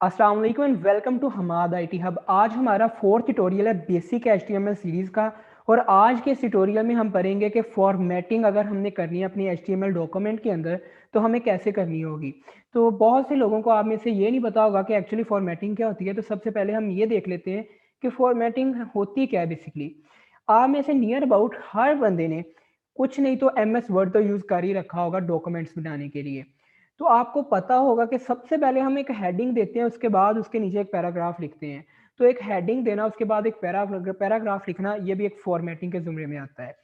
अस्सलाम वालेकुम and welcome to Hamad IT hub. आज हमारा फोर्थ ट्यूटोरियल है बेसिक एचटीएमएल सीरीज़ का। और आज के इस ट्यूटोरियल में हम पढ़ेंगे कि फॉर्मेटिंग अगर हमने करनी है अपनी एचटीएमएल डॉक्यूमेंट के अंदर तो हमें कैसे करनी होगी। तो बहुत से लोगों को आप में से ये नहीं पता होगा कि एक्चुअली फॉर्मेटिंग क्या होती है। तो सबसे पहले हम ये देख लेते हैं कि फॉर्मेटिंग होती क्या है बेसिकली। आप में से नियर अबाउट हर बंदे ने कुछ नहीं तो एमएस वर्ड तो यूज़ कर ही रखा होगा डॉक्यूमेंट्स बनाने के लिए। तो आपको पता होगा कि सबसे पहले हम एक हेडिंग देते हैं, उसके बाद उसके नीचे एक पैराग्राफ लिखते हैं। तो एक हेडिंग देना, उसके बाद एक पैराग्राफ लिखना, ये भी एक फॉर्मेटिंग के ज़ुमरे में आता है।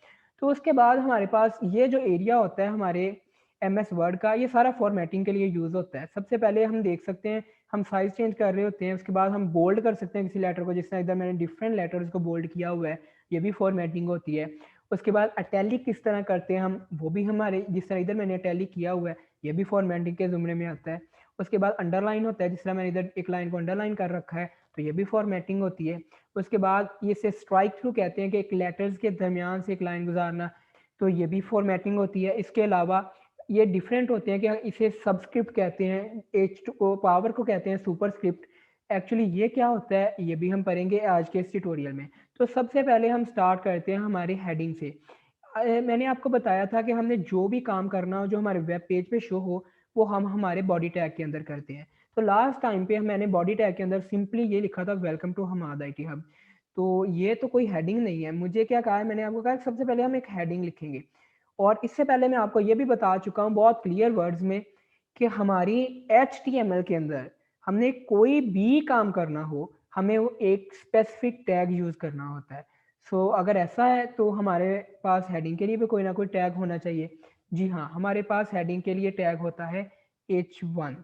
तो उसके बाद हमारे पास ये जो एरिया होता है हमारे एमएस वर्ड का, ये सारा फॉर्मेटिंग के लिए यूज़ होता है। सबसे पहले हम देख सकते हैं, हम साइज़ चेंज कर रहे होते हैं, उसके बाद हम बोल्ड कर सकते हैं किसी लेटर को, जिस तरह इधर मैंने डिफरेंट लेटर्स को बोल्ड किया हुआ है, ये भी फॉर्मेटिंग होती है। उसके बाद अटैलिक किस तरह करते हैं हम, वो भी हमारे, जिस तरह इधर मैंने अटैलिक किया हुआ है, ये भी फॉर्मेटिंग के ज़ुमरे में आता है। उसके बाद अंडरलाइन होता है, जिस तरह मैंने इधर एक लाइन को अंडरलाइन कर रखा है, तो ये भी फॉर्मेटिंग होती है। उसके बाद इसे स्ट्राइक थ्रू कहते हैं कि एक लेटर्स के दरमियान से एक लाइन गुजारना, तो ये भी फॉर्मेटिंग होती है। इसके अलावा ये डिफरेंट होते हैं कि इसे सबस्क्रिप्ट कहते हैं, एच टू पावर को कहते हैं सुपरस्क्रिप्ट। एक्चुअली ये क्या होता है ये भी हम पढ़ेंगे आज के इस ट्यूटोरियल में। तो सबसे पहले हम स्टार्ट करते हैं हमारी हेडिंग से। मैंने आपको बताया था कि हमने जो भी काम करना हो जो हमारे वेब पेज पे शो हो, वो हम हमारे बॉडी टैग के अंदर करते हैं। तो लास्ट टाइम पे मैंने बॉडी टैग के अंदर सिंपली ये लिखा था, welcome to Hamad IT hub. तो ये तो कोई हेडिंग नहीं है। मुझे क्या कहा है, मैंने आपको कहा कि सबसे पहले हम एक हेडिंग लिखेंगे। और इससे पहले मैं आपको ये भी बता चुका हूँ बहुत क्लियर वर्ड्स में कि हमारी एच के अंदर हमने कोई भी काम करना हो, हमें वो एक स्पेसिफिक टैग यूज़ करना होता है। अगर ऐसा है तो हमारे पास हेडिंग के लिए भी कोई ना कोई टैग होना चाहिए। जी हाँ, हमारे पास हेडिंग के लिए टैग होता है H1।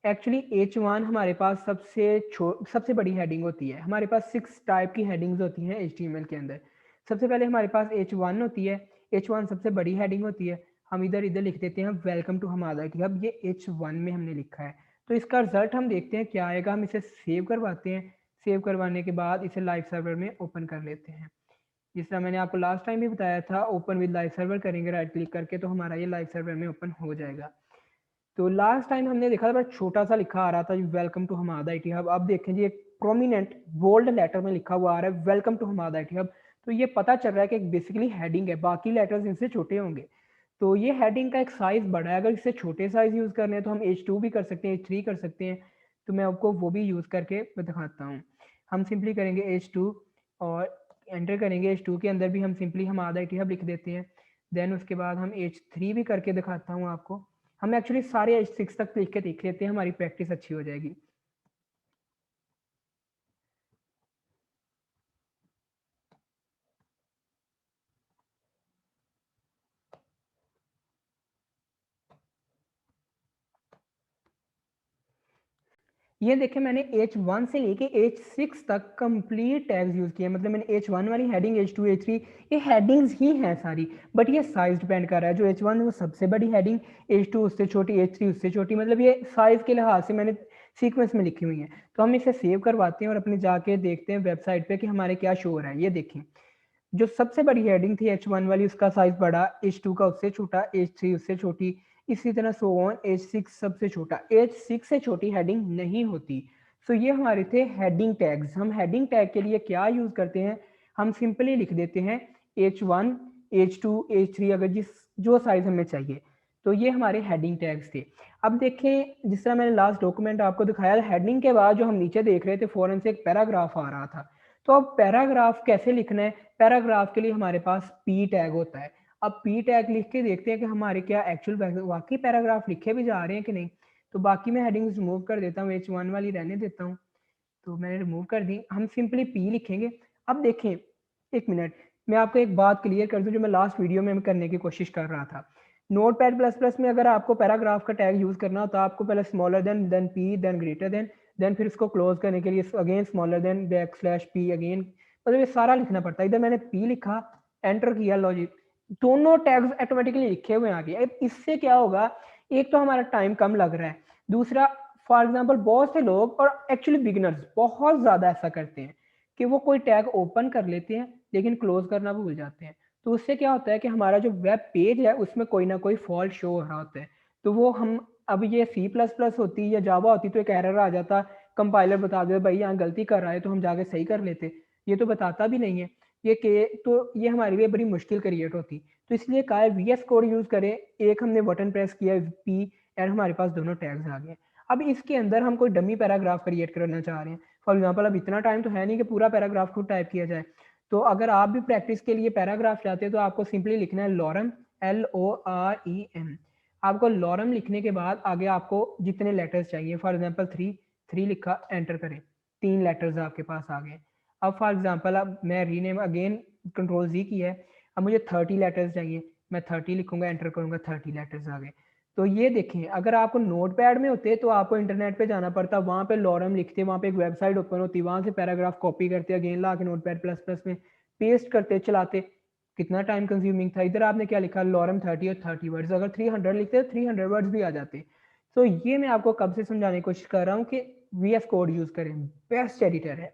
एक्चुअली H1 हमारे पास सबसे बड़ी हेडिंग होती है। हमारे पास 6 टाइप की हेडिंग्स होती हैं HTML के अंदर। सबसे पहले हमारे पास H1 होती है। H1 सबसे बड़ी हेडिंग होती है। हम इधर इधर लिख देते हैं वेलकम टू हमारा कि अब ये H1 में हमने लिखा है। तो इसका रिजल्ट हम देखते हैं क्या आएगा। हम इसे सेव करवाते हैं। सेव करवाने के बाद इसे लाइव सर्वर में ओपन कर लेते हैं। जिस तरह मैंने आपको लास्ट टाइम भी बताया था, ओपन विद लाइव सर्वर करेंगे राइट क्लिक करके, तो हमारा ये लाइव सर्वर में ओपन हो जाएगा। तो लास्ट टाइम हमने देखा था बड़ा छोटा सा लिखा आ रहा था welcome to Hamad IT hub. अब देखें जी, एक प्रोमिनेंट बोल्ड लेटर में लिखा हुआ आ रहा है welcome to Hamad IT hub. तो ये पता चल रहा है कि एक बेसिकली हेडिंग है, बाकी लेटर्स इनसे छोटे होंगे। तो ये हेडिंग का एक साइज बड़ा है। अगर इससे छोटे साइज यूज करने हैं तो हम H2 भी कर सकते हैं, H3 कर सकते हैं। तो मैं आपको वो भी यूज करके दिखाता हूँ। हम सिंपली करेंगे H2 और एंटर करेंगे। H2 के अंदर भी हम सिंपली हम आधा टी हब लिख देते हैं। देन उसके बाद हम H3 भी करके दिखाता हूँ आपको। हम एक्चुअली सारे H6 तक लिख के देख लेते हैं, हमारी प्रैक्टिस अच्छी हो जाएगी। ये देखिए, मैंने H1 से लेके H6 तक कंप्लीट टैग्स यूज़ किए। मतलब मैंने H1 वाली हेडिंग, H2, H3, ये हेडिंग्स ही हैं सारी। बट ये साइज डिपेंड कर रहा है। जो H1 वो सबसे बड़ी हेडिंग, H2 उससे छोटी, H3 उससे छोटी। मतलब ये साइज के लिहाज से मैंने सीक्वेंस में लिखी हुई हैं। तो हम इसे सेव करवाते हैं और अपने जाके देखते हैं वेबसाइट पे कि हमारे क्या शो हो रहा है। ये देखें, जो सबसे बड़ी हेडिंग थी H1 वाली, उसका साइज बड़ा, H2 का उससे छोटा, H3 उससे छोटी, इसी तरह सो ऑन। H6 सबसे छोटा, H6 से छोटी हेडिंग नहीं होती। ये हमारे थे हेडिंग टैग्स। हम हेडिंग टैग के लिए क्या यूज करते हैं, हम सिंपली लिख देते हैं H1, H2, H3, अगर जो साइज हमें चाहिए। तो ये हमारे हेडिंग टैग्स थे। अब देखें, जिस तरह मैंने लास्ट डॉक्यूमेंट आपको दिखाया, हेडिंग के बाद जो हम नीचे देख रहे थे फौरन से एक पैराग्राफ आ रहा था। तो अब पैराग्राफ कैसे लिखना है, पैराग्राफ के लिए हमारे पास पी टैग होता है। अब पी टैग लिख के देखते हैं कि हमारे क्या एक्चुअल वाकई पैराग्राफ लिखे भी जा रहे हैं कि नहीं। तो बाकी मैं हेडिंग्स रिमूव कर देता हूँ, H1 वाली रहने देता हूँ। तो मैंने रिमूव कर दी। हम सिंपली पी लिखेंगे। अब देखें, एक मिनट, मैं आपको एक बात क्लियर कर दूं जो मैं लास्ट वीडियो में करने की कोशिश कर रहा था। नोट पैड प्लस प्लस में अगर आपको पैराग्राफ का टैग यूज करना हो तो आपको पहले smaller than P, then greater than फिर इसको क्लोज करने के लिए again smaller than back slash P again, मतलब ये सारा लिखना पड़ता है। इधर मैंने पी लिखा, एंटर किया, लॉजिक, दोनों टैग्स ऑटोमेटिकली लिखे हुए आ गए। अब इससे क्या होगा, एक तो हमारा टाइम कम लग रहा है, दूसरा फॉर एग्जाम्पल बहुत से लोग और एक्चुअली बिगिनर्स बहुत ज़्यादा ऐसा करते हैं कि वो कोई टैग ओपन कर लेते हैं लेकिन क्लोज करना भूल जाते हैं। तो उससे क्या होता है कि हमारा जो वेब पेज है उसमें कोई ना कोई फॉल्ट शो हो रहा होता है। तो वो हम अब ये C++ होती या जावा होती तो एक एरर आ जाता, कंपाइलर बता दे भाई यहाँ गलती कर रहा है, तो हम जाके सही कर लेते। ये तो बताता भी नहीं है ये के, तो ये हमारे लिए बड़ी मुश्किल क्रिएट होती। तो इसलिए कहा है VS कोड यूज करें। एक हमने बटन प्रेस किया P एंड हमारे पास दोनों टैग्स आ गए। अब इसके अंदर हम कोई डमी पैराग्राफ क्रिएट करना चाह रहे हैं। फॉर एग्जाम्पल अब इतना टाइम तो है नहीं कि पूरा पैराग्राफ खुद टाइप किया जाए। तो अगर आप भी प्रैक्टिस के लिए पैराग्राफ चाहते हैं तो आपको सिंपली लिखना है लॉरम, LOREM। आपको लॉरम लिखने के बाद आगे आपको जितने लेटर्स चाहिए, फॉर एग्जाम्पल 3 लिखा, एंटर करें, 3 लेटर्स आपके पास आ गए। अब फॉर एग्जाम्पल अब मैं रीनेम अगेन Ctrl+Z की है, अब मुझे 30 लेटर्स चाहिए, मैं 30 लिखूंगा, एंटर करूंगा, 30 लेटर्स आ गए। तो ये देखें, अगर आपको नोट पैड में होते तो आपको इंटरनेट पे जाना पड़ता, वहाँ पे लॉरम लिखते, वहाँ पे एक वेबसाइट ओपन होती, वहाँ से पैराग्राफ कॉपी करते, अगेन ला के नोट पैड प्लस प्लस में पेस्ट करते, चलाते, कितना टाइम कंज्यूमिंग था। इधर आपने क्या लिखा, लॉरम 30 और 30 वर्ड्स, अगर 300 लिखते तो 300 वर्ड्स भी आ जाते। तो ये मैं आपको कब से समझाने की कोशिश कर रहा हूँ कि VS कोड यूज करें, बेस्ट एडिटर है।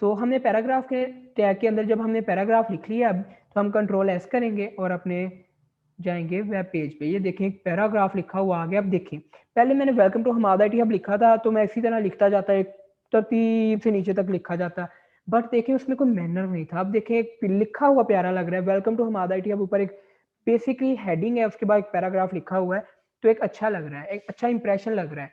तो हमने पैराग्राफ के टैग के अंदर जब हमने पैराग्राफ लिख लिया, अब तो हम Ctrl+S करेंगे और अपने जाएंगे वेब पेज पे। ये देखें एक पैराग्राफ लिखा हुआ आ गया। अब देखें, पहले मैंने welcome to Hamada IT hub लिखा था, तो मैं इसी तरह लिखता जाता, एक तरतीब से नीचे तक लिखा जाता, बट देखें उसमें कोई मैनर नहीं था। अब देखें एक लिखा हुआ प्यारा लग रहा है, welcome to Hamada IT hub, ऊपर एक बेसिकली हेडिंग है, उसके बाद एक पैराग्राफ लिखा हुआ है, तो एक अच्छा लग रहा है, एक अच्छा इंप्रेशन लग रहा है।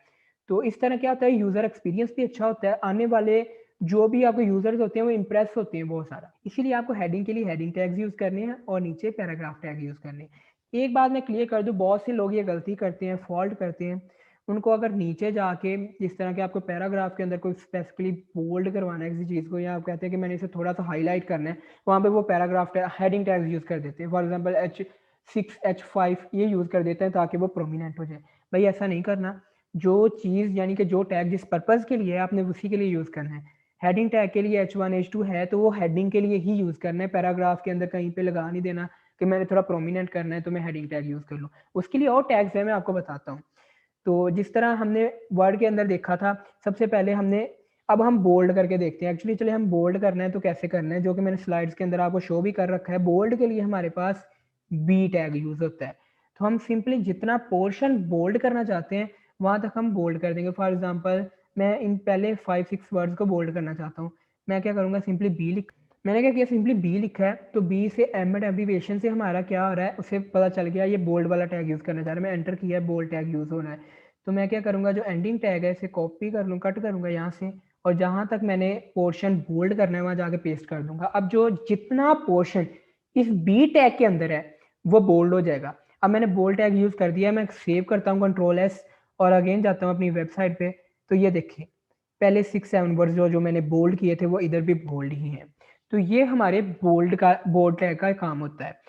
तो इस तरह क्या होता है, यूजर एक्सपीरियंस भी अच्छा होता है, आने वाले जो भी आपके यूजर्स होते हैं वो इंप्रेस होते हैं बहुत सारा। इसीलिए आपको हेडिंग के लिए हेडिंग टैग्स यूज करने हैं और नीचे पैराग्राफ टैग यूज करने हैं। एक बात मैं क्लियर कर दूं, बहुत से लोग ये गलती करते हैं, फॉल्ट करते हैं। उनको अगर नीचे जाके जिस तरह के आपको पैराग्राफ के अंदर कोई स्पेसिफिकली बोल्ड करवाना है किसी चीज़ को, या आप कहते हैं कि मैंने इसे थोड़ा सा हाईलाइट करना है, वहाँ पे वो पैराग्राफ हेडिंग टैग्स यूज़ कर देते हैं। फॉर एग्जांपल H6 H5 ये यूज़ कर देते हैं ताकि वो प्रोमिनेंट हो जाए। भाई ऐसा नहीं करना। जो चीज़ यानी कि जो टैग जिस पर्पज़ के लिए है आपने उसी के लिए यूज़ करना है। हेडिंग टैग के लिए H1 H2 है तो वो हेडिंग के लिए ही यूज़ करना है, पैराग्राफ के अंदर कहीं पे लगा नहीं देना कि मैंने थोड़ा प्रोमिनेंट करना है तो मैं हेडिंग टैग यूज़ कर लूँ। उसके लिए और टैग्स है, मैं आपको बताता हूँ। तो जिस तरह हमने वर्ड के अंदर देखा था, सबसे पहले हमने, अब हम बोल्ड करके देखते हैं। एक्चुअली चलिए हम बोल्ड करना है तो कैसे करना है, जो कि मैंने स्लाइड्स के अंदर आपको शो भी कर रखा है। बोल्ड के लिए हमारे पास बी टैग यूज होता है। तो हम सिंपली जितना पोर्शन बोल्ड करना चाहते हैं वहां तक हम बोल्ड कर देंगे। फॉर एग्जाम्पल मैं इन पहले 5-6 वर्ड्स को बोल्ड करना चाहता हूँ, मैं क्या करूँगा, सिंपली बी लिख, मैंने क्या किया, सिंपली बी लिखा है, तो बी से एम एड एब्रीविएशन से हमारा क्या हो रहा है उसे पता चल गया, ये बोल्ड वाला टैग यूज़ करना चाह रहा है, मैं एंटर किया, बोल्ड टैग यूज़ होना है। तो मैं क्या करूँगा, जो एंडिंग टैग है इसे कॉपी कर लूँ, कट करूँगा यहाँ से, और जहाँ तक मैंने पोर्शन बोल्ड करना है वहाँ जाके पेस्ट कर दूंगा। अब जो जितना पोर्शन इस बी टैग के अंदर है वो बोल्ड हो जाएगा। अब मैंने बोल्ड टैग यूज़ कर दिया, मैं सेव करता हूँ Ctrl+S और अगेन जाता हूँ अपनी वेबसाइट पे। तो ये देखिए पहले 6-7 वर्ड्स जो मैंने बोल्ड किए थे वो इधर भी बोल्ड ही हैं। तो ये हमारे बोल्ड का बोल्ड टैग का काम होता है।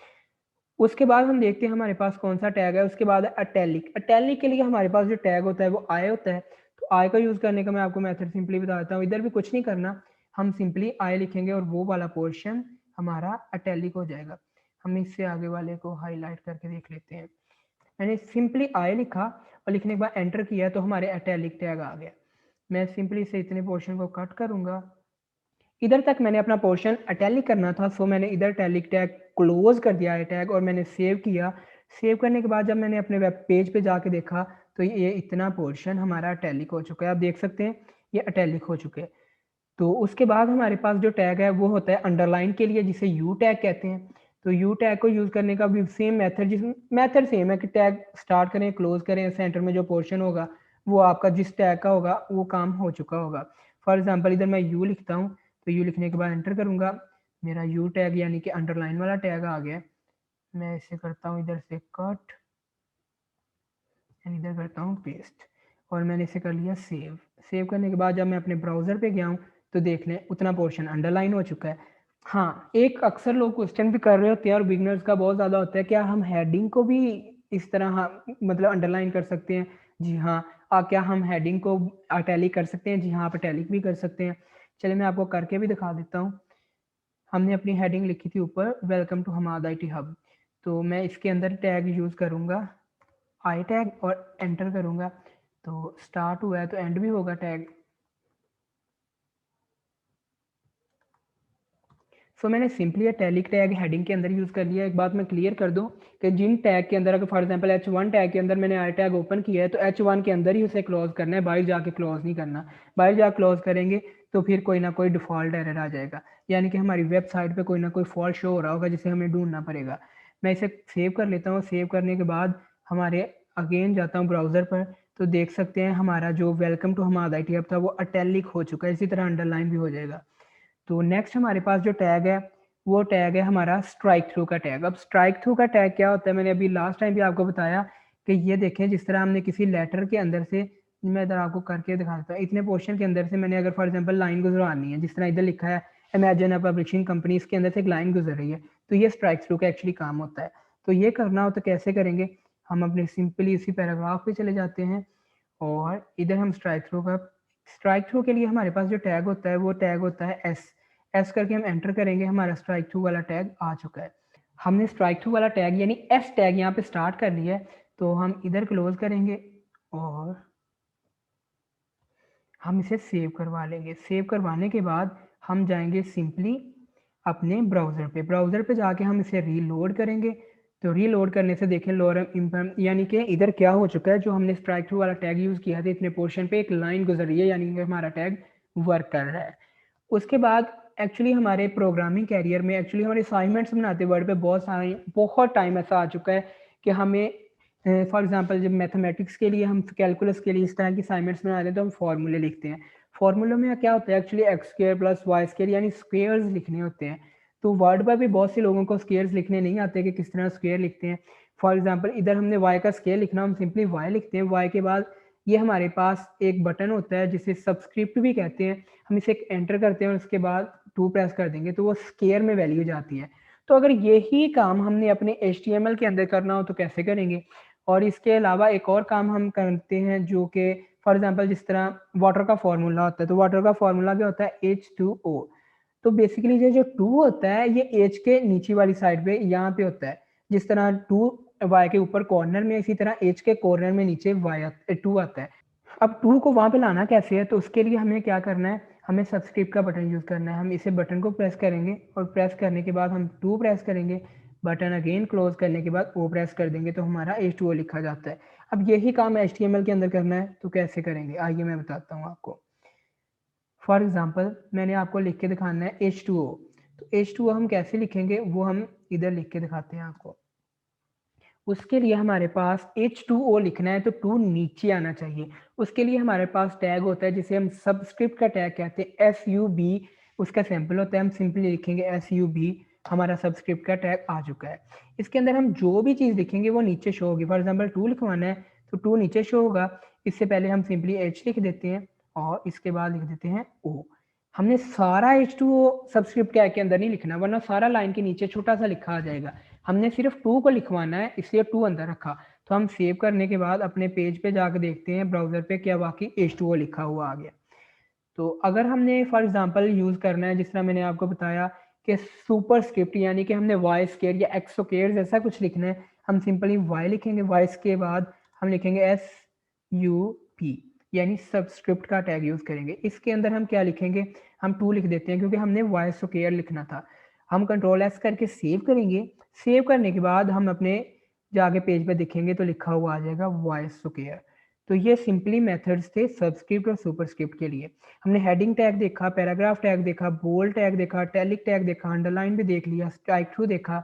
उसके बाद हम देखते हैं हमारे पास कौन सा टैग है। उसके बाद अटैलिक। अटैलिक के लिए हमारे पास जो टैग होता है वो आई होता है। तो आई का यूज़ करने का मैं आपको मेथड सिंपली बता देता हूँ। इधर भी कुछ नहीं करना, हम सिंपली आई लिखेंगे और वो वाला पोर्शन हमारा अटैलिक हो जाएगा। हम इससे आगे वाले को हाईलाइट करके देख लेते हैं। मैंने सिंपली आई लिखा और लिखने के बाद एंटर किया तो हमारे अटैलिक टैग आ गया। मैं सिंपली से इतने पोर्शन को कट करूंगा। इधर तक मैंने अपना पोर्शन अटैलिक करना था, सो मैंने इधर अटैलिक टैग क्लोज कर दिया है टैग, और मैंने सेव किया। सेव करने के बाद जब मैंने अपने वेब पेज पे जाके देखा तो ये इतना पोर्शन हमारा अटैलिक हो चुका है। आप देख सकते हैं ये अटैलिक हो चुके हैं। तो उसके बाद हमारे पास जो टैग है वो होता है अंडरलाइन के लिए, जिसे यू टैग कहते हैं। तो यू टैग को यूज़ करने का भी सेम मेथड, जिस मेथड सेम है कि टैग स्टार्ट करें, क्लोज करें, सेंटर में जो पोर्शन होगा वो आपका जिस टैग का होगा वो काम हो चुका होगा। फॉर एग्जाम्पल इधर मैं यू लिखता हूँ, तो यू लिखने के बाद एंटर करूँगा, मेरा यू टैग यानी कि अंडरलाइन वाला टैग आ गया। मैं इसे करता हूँ इधर से कट, इधर करता हूँ पेस्ट, और मैंने इसे कर लिया सेव। सेव करने के बाद जब मैं अपने ब्राउज़र पे गया हूँ तो देख लें उतना पोर्शन अंडरलाइन हो चुका है। हाँ, एक अक्सर लोग क्वेश्चन भी कर रहे होते हैं और बिगनर्स का बहुत ज़्यादा होता है, क्या हम हेडिंग को भी इस तरह, हाँ, मतलब अंडरलाइन कर सकते हैं? जी हाँ। क्या हम हेडिंग को अटैलिक कर सकते हैं? जी हाँ, आप अटैलिक भी कर सकते हैं। चलिए मैं आपको करके भी दिखा देता हूँ। हमने अपनी हेडिंग लिखी थी ऊपर, welcome to Hamada IT hub, तो मैं इसके अंदर टैग यूज़ करूँगा आई टैग और एंटर करूँगा। तो स्टार्ट हुआ है तो एंड भी होगा टैग। सो मैंने सिंपली टैलिक टैग हेडिंग के अंदर यूज़ कर लिया। एक बात मैं क्लियर कर दूं कि जिन टैग के अंदर, अगर फॉर एग्जांपल H1 टैग के अंदर मैंने आई टैग ओपन किया है तो H1 के अंदर ही उसे क्लोज करना है, बाहर जाके क्लोज नहीं करना। बाहर जाकर क्लोज करेंगे तो फिर कोई ना कोई डिफ़ॉल्ट एरर आ जाएगा, यानी कि हमारी वेबसाइट पे कोई ना कोई फॉल्ट शो हो रहा होगा जिसे हमें ढूंढना पड़ेगा। मैं इसे सेव कर लेता हूँ। सेव करने के बाद हमारे अगेन जाता हूँ ब्राउज़र पर, तो देख सकते हैं हमारा जो welcome to Hamad IT hub था वो अटैलिक हो चुका है, इसी तरह अंडरलाइन भी हो जाएगा। तो नेक्स्ट हमारे पास जो टैग है वो टैग है हमारा स्ट्राइक थ्रू का टैग। अब स्ट्राइक थ्रू का टैग क्या होता है, मैंने अभी लास्ट टाइम भी आपको बताया कि ये देखें जिस तरह हमने किसी लेटर के अंदर से, मैं इधर आपको करके दिखा देता हूँ, इतने पोर्शन के अंदर से मैंने अगर फॉर एग्जांपल लाइन गुजरवानी है, जिस तरह इधर लिखा है इमेजिन अ पब्लिशिंग कंपनी, इसके अंदर से एक लाइन गुजर रही है, तो ये स्ट्राइक थ्रू का एक्चुअली काम होता है। तो ये करना हो तो कैसे करेंगे, हम अपने सिंपली इसी पैराग्राफ पे चले जाते हैं और इधर हम स्ट्राइक थ्रू के लिए हमारे पास जो टैग होता है वो टैग होता है एस करके हम एंटर करेंगे, हमारा स्ट्राइक थ्रू वाला टैग आ चुका है। हमने स्ट्राइक थ्रू वाला टैग यानी एस टैग यहाँ पे स्टार्ट कर लिया है, तो हम इधर क्लोज करेंगे और हम इसे सेव करवा लेंगे। सेव करवाने के बाद हम जाएंगे सिंपली अपने ब्राउज़र पे जाके हम इसे रीलोड करेंगे। तो रीलोड करने से देखें लोरम यानी कि इधर क्या हो चुका है, जो हमने स्ट्राइक थ्रू वाला टैग यूज़ किया था इतने पोर्शन पे एक लाइन गुजर रही है, यानी कि हमारा टैग वर्क कर रहा है। उसके बाद एक्चुअली हमारे प्रोग्रामिंग कैरियर में एक्चुअली हमारे असाइनमेंट्स बनाते वर्ड पे बहुत टाइम ऐसा आ चुका है कि हमें फॉर एग्जांपल जब मैथमेटिक्स के लिए हम कैलकुलस के लिए इस तरह की असाइनमेंट्स बनाते हैं तो हम फॉर्मूले लिखते हैं। फॉर्मूलों में क्या होता है actually x square plus y square यानी स्क्वेयर्स लिखने होते हैं। तो वर्ड पर भी बहुत से लोगों को स्क्वेयर्स लिखने नहीं आते कि किस तरह स्क्वेयर लिखते हैं। फॉर एग्जांपल इधर हमने वाई का स्क्वेयर लिखना, हम सिंपली वाई लिखते हैं। वाई के बाद ये हमारे पास एक बटन होता है जिसे सबस्क्रिप्ट भी कहते हैं, हम इसे एंटर करते हैं और उसके बाद 2 प्रेस कर देंगे तो वो स्क्वायर में वैल्यू जाती है। तो अगर यही काम हमने अपने HTML के अंदर करना हो तो कैसे करेंगे। और इसके अलावा एक और काम हम करते हैं जो कि फॉर एग्जांपल जिस तरह वाटर का फार्मूला होता है, तो वाटर का फार्मूला क्या होता है H2O। तो बेसिकली ये जो 2 होता है ये H के नीचे वाली साइड पे यहाँ पे होता है, जिस तरह 2 Y के ऊपर कॉर्नर में, इसी तरह H के कॉर्नर में नीचे 2 आता है। अब 2 को वहाँ पे लाना कैसे है, तो उसके लिए हमें क्या करना है, हमें सबस्क्रिप्ट का बटन यूज़ करना है। हम इसे बटन को प्रेस करेंगे और प्रेस करने के बाद हम 2 प्रेस करेंगे, बटन अगेन क्लोज करने के बाद O प्रेस कर देंगे तो हमारा H2O लिखा जाता है। अब यही काम HTML के अंदर करना है तो कैसे करेंगे, आइए मैं बताता हूँ आपको। फॉर एग्जाम्पल मैंने आपको लिख के दिखाना है H2O, तो H2O हम कैसे लिखेंगे वो हम इधर लिख के दिखाते हैं आपको। उसके लिए हमारे पास H2O लिखना है तो 2 नीचे आना चाहिए। उसके लिए हमारे पास टैग होता है जिसे हम सबस्क्रिप्ट का टैग कहते हैं SUB, उसका सैंपल होता है, हम सिंपली लिखेंगे SUB, हमारा सबस्क्रिप्ट का टैग आ चुका है। इसके अंदर हम जो भी चीज़ लिखेंगे वो नीचे शो होगी। फॉर एग्जाम्पल 2 लिखवाना है तो 2 नीचे शो होगा। इससे पहले हम सिंपली H लिख देते हैं और इसके बाद लिख देते हैं O। हमने सारा H2O सब्सक्रिप्ट टैग के अंदर नहीं लिखना, वरना सारा लाइन के नीचे छोटा सा लिखा आ जाएगा। हमने सिर्फ 2 को लिखवाना है, इसलिए 2 अंदर रखा। तो हम सेव करने के बाद अपने पेज पे जाकर देखते हैं ब्राउज़र पे क्या वाकई H2O लिखा हुआ आ गया। तो अगर हमने फॉर एग्जांपल यूज़ करना है जिस तरह मैंने आपको बताया कि सुपर स्क्रिप्ट यानी कि हमने वाई स्क्वायर या एक्स स्क्वायर जैसा कुछ लिखना है, हम सिंपली वाई लिखेंगे, वाई के बाद हम लिखेंगे SUP यानी सबस्क्रिप्ट का टैग यूज़ करेंगे। इसके अंदर हम क्या लिखेंगे, हम 2 लिख देते हैं क्योंकि हमने वाई स्क्वायर लिखना था। हम कंट्रोल S करके सेव करेंगे। सेव करने के बाद हम अपने जाके पेज पे देखेंगे तो लिखा हुआ आ जाएगा वाई स्क्वायर। तो ये सिंपली मेथड्स थे सबस्क्रिप्ट और सुपरस्क्रिप्ट के लिए। हमने हेडिंग टैग देखा, पैराग्राफ टैग देखा, बोल्ड टैग देखा, टैलिक टैग देखा, अंडरलाइन भी देख लिया, स्ट्राइक थ्रू देखा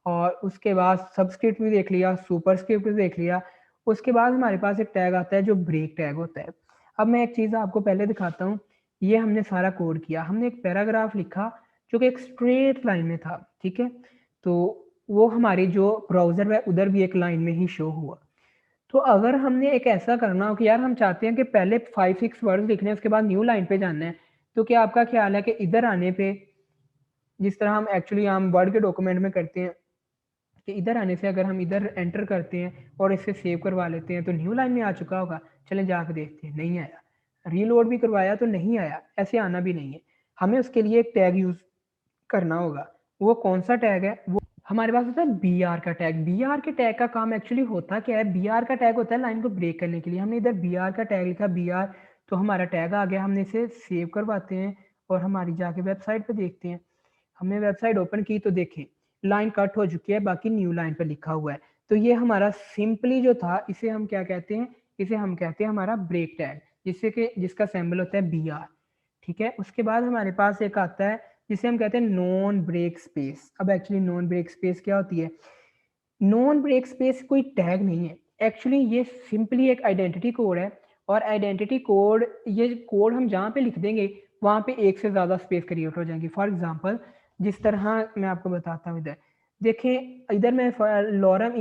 और उसके बाद सबस्क्रिप्ट भी देख लिया, सुपरस्क्रिप्ट भी देख लिया। उसके बाद हमारे पास एक टैग आता है जो ब्रेक टैग होता है। अब मैं एक चीज़ आपको पहले दिखाता हूँ। ये हमने सारा कोड किया, हमने एक पैराग्राफ लिखा जो कि एक स्ट्रेट लाइन में था, ठीक है। तो वो हमारी जो ब्राउज़र है उधर भी एक लाइन में ही शो हुआ। तो अगर हमने एक ऐसा करना हो कि यार हम चाहते हैं कि पहले 5-6 वर्ड्स लिखने हैं उसके बाद न्यू लाइन पे जाना है, तो क्या आपका ख्याल है कि इधर आने पे, जिस तरह हम एक्चुअली हम वर्ड के डॉक्यूमेंट में करते हैं कि इधर आने से अगर हम इधर एंटर करते हैं और इसे सेव करवा लेते हैं तो न्यू लाइन में आ चुका होगा। चलें जाकर देखते हैं, नहीं आया। रीलोड भी करवाया तो नहीं आया, ऐसे आना भी नहीं है। हमें उसके लिए एक टैग यूज़ करना होगा। वो कौन सा टैग है, वो हमारे पास होता है BR का टैग। BR के टैग का काम एक्चुअली होता क्या है, BR का टैग होता है लाइन को ब्रेक करने के लिए। हमने इधर BR का टैग लिखा BR, तो हमारा टैग आ गया। हमने इसे सेव करवाते हैं और हमारी जाके वेबसाइट पे देखते हैं। हमने वेबसाइट ओपन की तो देखें लाइन कट हो चुकी है, बाकी न्यू लाइन पर लिखा हुआ है। तो ये हमारा सिंपली जो था, इसे हम क्या कहते हैं, इसे हम कहते हैं हमारा ब्रेक टैग, जिसका सिंबल होता है BR। ठीक है, उसके बाद हमारे पास एक आता है जिसे हम कहते हैं नॉन ब्रेक स्पेस। अब एक्चुअली नॉन ब्रेक स्पेस क्या होती है? नॉन ब्रेक स्पेस कोई टैग नहीं है, एक्चुअली ये सिंपली एक आइडेंटिटी कोड है। और आइडेंटिटी कोड, ये कोड हम जहाँ पे लिख देंगे वहाँ पे एक से ज़्यादा स्पेस क्रिएट हो जाएंगी। फॉर एग्जांपल जिस तरह मैं आपको बताता हूँ, इधर देखें, इधर मैं लॉरम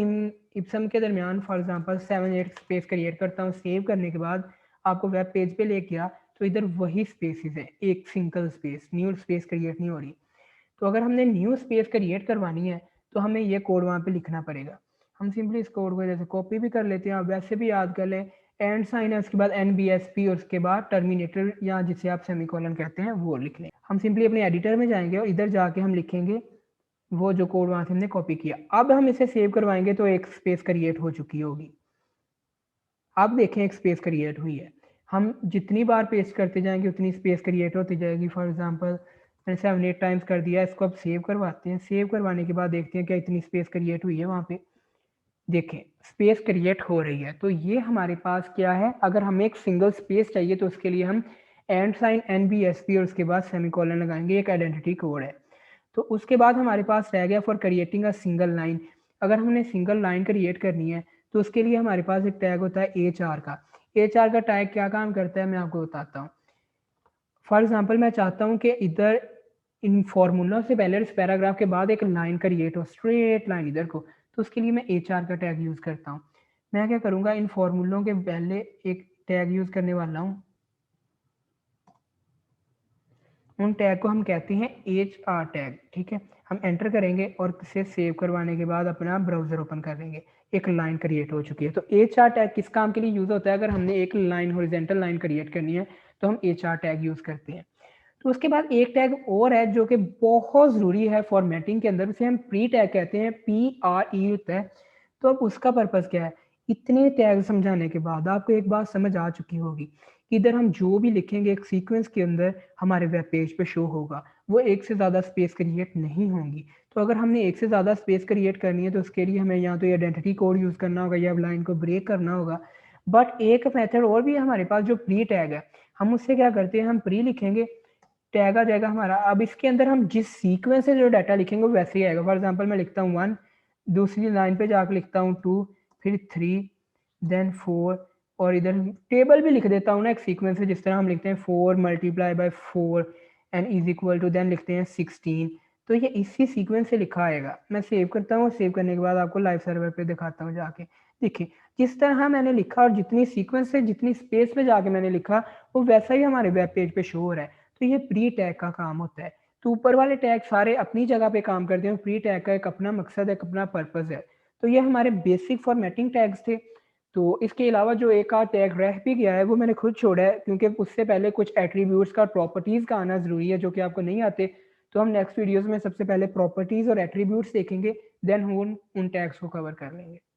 इप्सम के दरमियान फॉर एग्जांपल 7-8 स्पेस क्रिएट करता हूँ। सेव करने के बाद आपको वेब पेज पे ले गया तो इधर वही स्पेसिस है, एक single space, new space create नहीं हो रही। तो अगर हमने न्यू स्पेस क्रिएट करवानी है तो हमें ये कोड वहाँ पे लिखना पड़ेगा। हम सिंपली इस कोड को जैसे कॉपी भी कर लेते हैं, आप वैसे भी याद कर लें। एंड साइन है, उसके बाद NBSP और उसके बाद टर्मिनेटर या जिसे आप सेमीकोलन कहते हैं वो लिख लें। हम सिंपली अपने एडिटर में जाएंगे और इधर जाके हम लिखेंगे वो जो कोड वहाँ से हमने कॉपी किया। अब हम इसे सेव करवाएंगे तो एक स्पेस क्रिएट हो चुकी होगी। अब देखें एक स्पेस क्रिएट हुई है। हम जितनी बार पेस्ट करते जाएंगे उतनी स्पेस क्रिएट होती जाएगी। फॉर एग्जांपल मैंने 7-8 टाइम्स कर दिया, इसको अब सेव करवाते हैं। सेव करवाने के बाद देखते हैं क्या इतनी स्पेस क्रिएट हुई है वहाँ पे। देखें स्पेस क्रिएट हो रही है। तो ये हमारे पास क्या है, अगर हमें एक सिंगल स्पेस चाहिए तो उसके लिए हम एंड साइन NBSP और उसके बाद सेमीकोलन लगाएंगे, एक आइडेंटिटी कोड है। तो उसके बाद हमारे पास रह गया for creating a single line. अगर हमने सिंगल लाइन क्रिएट करनी है तो उसके लिए हमारे पास एक टैग होता है HR का। HR का टैग क्या काम करता है मैं आपको बताता हूँ। फॉर एग्जाम्पल मैं चाहता हूँ कि इधर इन फॉर्मूला से पहले इस पैराग्राफ के बाद एक लाइन क्रिएट हो, स्ट्रेट लाइन इधर को। तो उसके लिए मैं HR का टैग यूज़ करता हूँ। मैं क्या करूँगा, इन फॉर्मूलों के पहले एक टैग यूज़ करने वाला हूँ। उन टैग को हम कहते हैं HR टैग। ठीक है, हम एंटर करेंगे और इसे सेव करवाने के बाद अपना ब्राउजर ओपन कर लेंगे। एक लाइन क्रिएट हो चुकी है। तो HR टैग किस काम के लिए यूज़ होता है? अगर हमने एक लाइन हॉरिजॉन्टल लाइन क्रिएट करनी है तो हम HR टैग यूज़ करते हैं। तो उसके बाद एक टैग और है जो कि बहुत ज़रूरी है फॉर्मेटिंग के अंदर, उसे हम प्री टैग कहते हैं, PRE होता है। तो अब उसका पर्पज़ क्या है? इतने टैग समझाने के बाद आपको एक बात समझ आ चुकी होगी कि इधर हम जो भी लिखेंगे एक सीक्वेंस के अंदर हमारे वेब पेज पे शो होगा, वो एक से ज़्यादा स्पेस क्रिएट नहीं होंगी। तो अगर हमने एक से ज़्यादा स्पेस क्रिएट करनी है तो उसके लिए हमें या तो आइडेंटिटी कोड यूज़ करना होगा या लाइन को ब्रेक करना होगा। बट एक मेथड और भी है हमारे पास जो प्री टैग है। हम उससे क्या करते हैं, हम प्री लिखेंगे, टैग आ जाएगा हमारा। अब इसके अंदर हम जिस सीक्वेंस से जो डाटा लिखेंगे वो वैसे ही आएगा। फॉर एग्जांपल मैं लिखता हूँ 1, दूसरी लाइन पे जाकर लिखता हूँ 2, फिर 3, देन 4, और इधर टेबल भी लिख देता हूँ ना एक सीक्वेंस है, जिस तरह हम लिखते हैं 4 multiply by 4 and is equal to, then लिखते हैं 16। तो ये इसी सीक्वेंस से लिखा आएगा। मैं सेव करता हूँ, सेव करने के बाद आपको लाइव सर्वर पे दिखाता हूँ जाके। देखिए जिस तरह मैंने लिखा और जितनी सीक्वेंस से जितनी स्पेस पे जाके मैंने लिखा वो वैसा ही हमारे वेब पेज पे शो हो रहा है। तो ये प्री टैग का काम होता है। तो ऊपर वाले टैग सारे अपनी जगह पे काम करते हैं, प्री टैग का एक अपना मकसद है, एक अपना पर्पस है। तो ये हमारे बेसिक फॉर्मेटिंग टैग्स थे। तो इसके अलावा जो एक आध टैग रह भी गया है वो मैंने खुद छोड़ा है, क्योंकि उससे पहले कुछ एट्रीब्यूट्स का, प्रॉपर्टीज का आना जरूरी है जो कि आपको नहीं आते। तो हम नेक्स्ट वीडियोस में सबसे पहले प्रॉपर्टीज और एट्रीब्यूट्स देखेंगे, देन हम उन टैग्स को कवर कर लेंगे।